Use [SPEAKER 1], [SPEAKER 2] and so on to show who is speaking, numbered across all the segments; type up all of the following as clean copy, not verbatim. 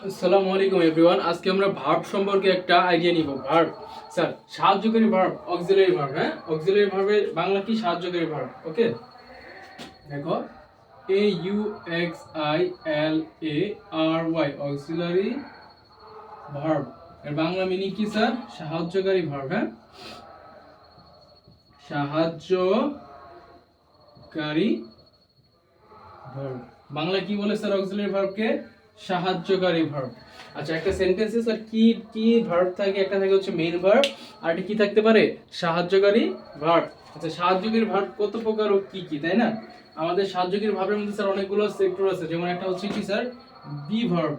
[SPEAKER 1] আসসালামু আলাইকুম এভরিওয়ান। আজকে আমরা ভার্ব সম্পর্কে একটা আইডিয়া নিব। ভার্ব স্যার সাহায্যকারী ভার্ব, অক্সিলারি ভার্ব। হ্যাঁ, অক্সিলারি ভার্বের বাংলা কি? সাহায্যকারী ভার্ব। ওকে, দেখো A U X I L A R Y, auxiliary verb. এর বাংলা মিনিং কি স্যার? সাহায্যকারী ভার্ব। হ্যাঁ, সাহায্যকারী ভার্ব। বাংলা কি বলে স্যার অক্সিলারি ভার্বকে? সাহায্যকারী ভার্ব। আচ্ছা, একটা সেন্টেন্সে স্যার কি কি ভার্ব থাকে? একটা থাকে হচ্ছে মেইন ভার্ব, আর একটা কি থাকতে পারে? সাহায্যকারী ভার্ব। আচ্ছা, সাহায্যকারী ভার্ব কত প্রকার ও কি কি, তাই না? আমাদের সাহায্যকারী ভার্বের মধ্যে স্যার অনেকগুলো সেক্টর আছে। যেমন একটা হচ্ছে কি স্যার? বি ভার্ব,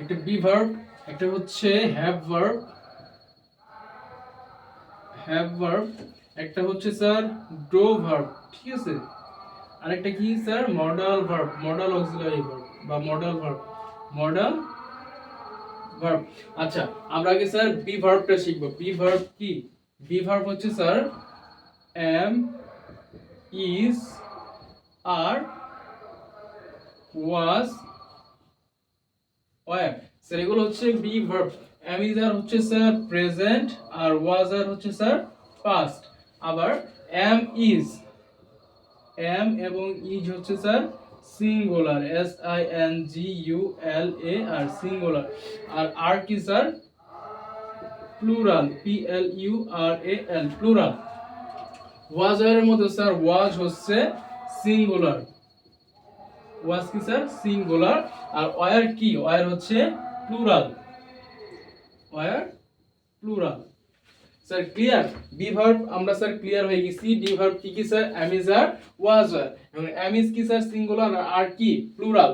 [SPEAKER 1] একটা বি ভার্ব, একটা হচ্ছে হ্যাভ ভার্ব, একটা হচ্ছে স্যার ডো ভার্ব, ঠিক আছে? আরেকটা কি sir? Modal verb, modal auxiliary verb বা মডাল ভার্ব। আচ্ছা, আমরা আগে স্যার বি ভার্বটা শিখব। বি ভার্ব কি? বি ভার্ব হচ্ছে sir am, is, are, was, were. Sir এগুলো হচ্ছে be verb. Am is are হচ্ছে স্যার প্রেজেন্ট, আর ওয়াজ আর হচ্ছে স্যার পাস্ট। আবার এম ইজ, এম এবং ইজ হচ্ছে sir singular, S I N G U L A R, singular. আর কি sir? Plural, P L U R A L, plural. Was এর মধ্যে sir was হচ্ছে singular, was কি sir? Singular. আর were কি? ওয়্যার হচ্ছে plural, were plural. Sir clear? Be verb আমরা স্যার ক্লিয়ার হয়ে গেছি। ডি ভার্ব কি কি sir? Am is are, was are. এবং এম ইজ কি স্যার? সিঙ্গুলার, আর কি? প্লুরাল।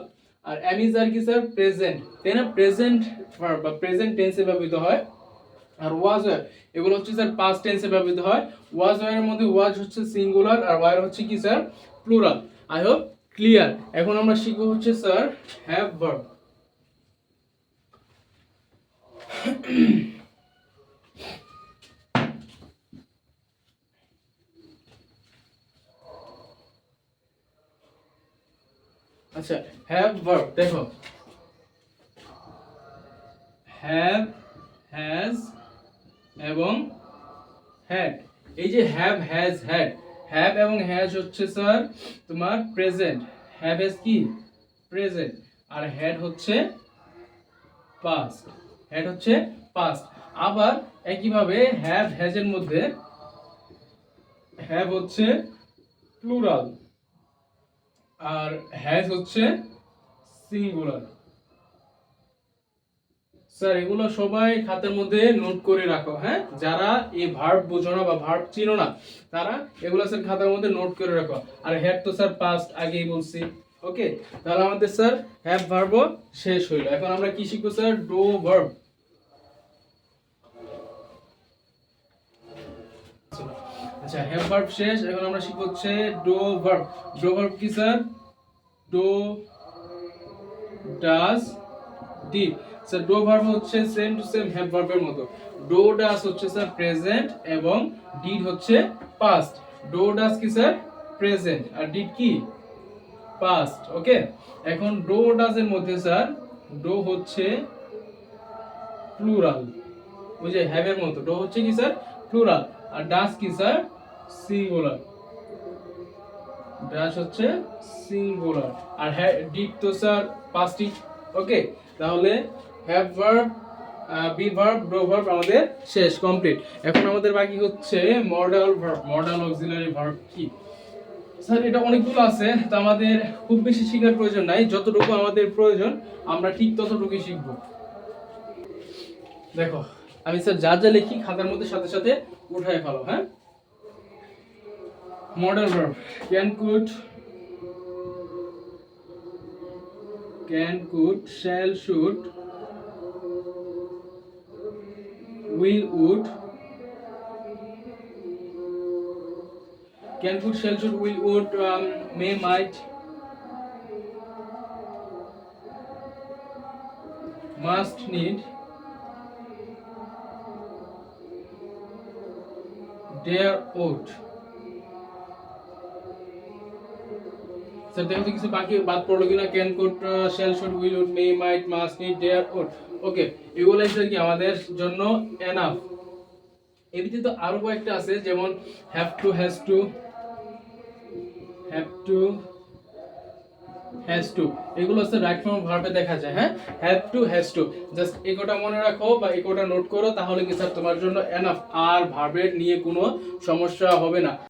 [SPEAKER 1] আর এম ইজ আর কি স্যার? প্রেজেন্ট, তাই না? প্রেজেন্ট ভার্ব বা প্রেজেন্ট টেন্সে ব্যবহৃত হয়। আর ওয়াজ ওয়্যার এগুলো হচ্ছে স্যার পাস্ট টেন্সে ব্যবহৃত হয়। ওয়াজ ওয়্যারের মধ্যে ওয়াজ হচ্ছে সিঙ্গুলার, আর ওয়্যার হচ্ছে কি sir? Plural. I hope clear. এখন আমরা শিখবো হচ্ছে স্যার হ্যাভ ভার্ব। আচ্ছা, হ্যাভ ভার্ব দেখো, হ্যাভ, হ্যাজ এবং হ্যাড। এই যে হ্যাভ, হ্যাজ, হ্যাড, হ্যাভ এবং হ্যাজ হচ্ছে স্যার তোমার প্রেজেন্ট। হ্যাভ হ্যাজ কি? প্রেজেন্ট। আর হ্যাড হচ্ছে পাস্ট, হ্যাড হচ্ছে পাস্ট। আবার একইভাবে হ্যাভ হ্যাজ এর মধ্যে হ্যাভ হচ্ছে প্লুরাল, আর হ্যাজ হচ্ছে সিঙ্গুলার। স্যার এগুলো সবাই খাতার মধ্যে নোট করে রাখো। হ্যাঁ, যারা এই ভার্ব বোঝো না বা ভার্ব চিনো না, তারা এগুলো স্যার খাতার মধ্যে নোট করে রাখো। আর হ্যাভ তো স্যার পাস্ট, আগেই বলছি। ওকে, তাহলে আমাদের স্যার হ্যাভ ভার্বও শেষ হইলো। এখন আমরা কি শিখবো স্যার? Do verb. আচ্ছা, হ্যাভ ভার্ব শেষ, এখন আমরা শিখবো হচ্ছে ডু ভার্ব। ডু ভার্ব কি sir? Do, does, did. Sir do verb হচ্ছে সেম টু সেম হ্যাভ ভার্বের মতো। ডু ডাজ হচ্ছে স্যার প্রেজেন্ট এবং ডিড হচ্ছে পাস্ট। ডু ডাজ কি স্যার? প্রেজেন্ট, আর ডিড কি? পাস্ট। ওকে, এখন ডু ডাজ এর মধ্যে স্যার ডু হচ্ছে প্লুরাল, ওই যে হ্যাভ এর মতো। ডু হচ্ছে কি স্যার? প্লুরাল। আর ডাজ কি স্যার? সিঙ্গুলার, ডাজ হচ্ছে সিঙ্গুলার। আর ডিড তো স্যার পাস্টই। ওকে, তাহলে have verb, be verb, do verb আমাদের শেষ, কমপ্লিট। এখন আমাদের বাকি হচ্ছে modal verb. Modal auxiliary verb কি? স্যার এটা অনেকগুলো আছে, তো আমাদের খুব বেশি শেখার প্রয়োজন নাই। যতটুকু আমাদের প্রয়োজন আমরা ঠিক ততটুকুই শিখব। দেখো, আমি স্যার যা যা লিখি খাতার মধ্যে সাথে সাথে উঠায় ফেলো। হ্যাঁ, modal verb can, could, shall, should, will, would, can, could, shall, should, will, would, may, might, must, need, dare, ought. Sir দেখো তো কিছু বাকি বাদ পড়লো কিনা, can, could, shall, should, will, would, may, might, must, need, dare, would. Okay, এগুলো হচ্ছে কি আমাদের জন্য এনাফ। এর ভিতরে তো আরো কয়েকটা আছে, যেমন have to, has to, have to, has to, এগুলো হচ্ছে রাইট ফর্ম ভার্বে দেখা যায়। হ্যাঁ, have to, has to, just এই কটা মনে রাখো বা এই কটা নোট করো, তাহলে কি স্যার তোমার জন্য এনাফ, আর ভার্বের নিয়ে কোনো সমস্যা হবে না।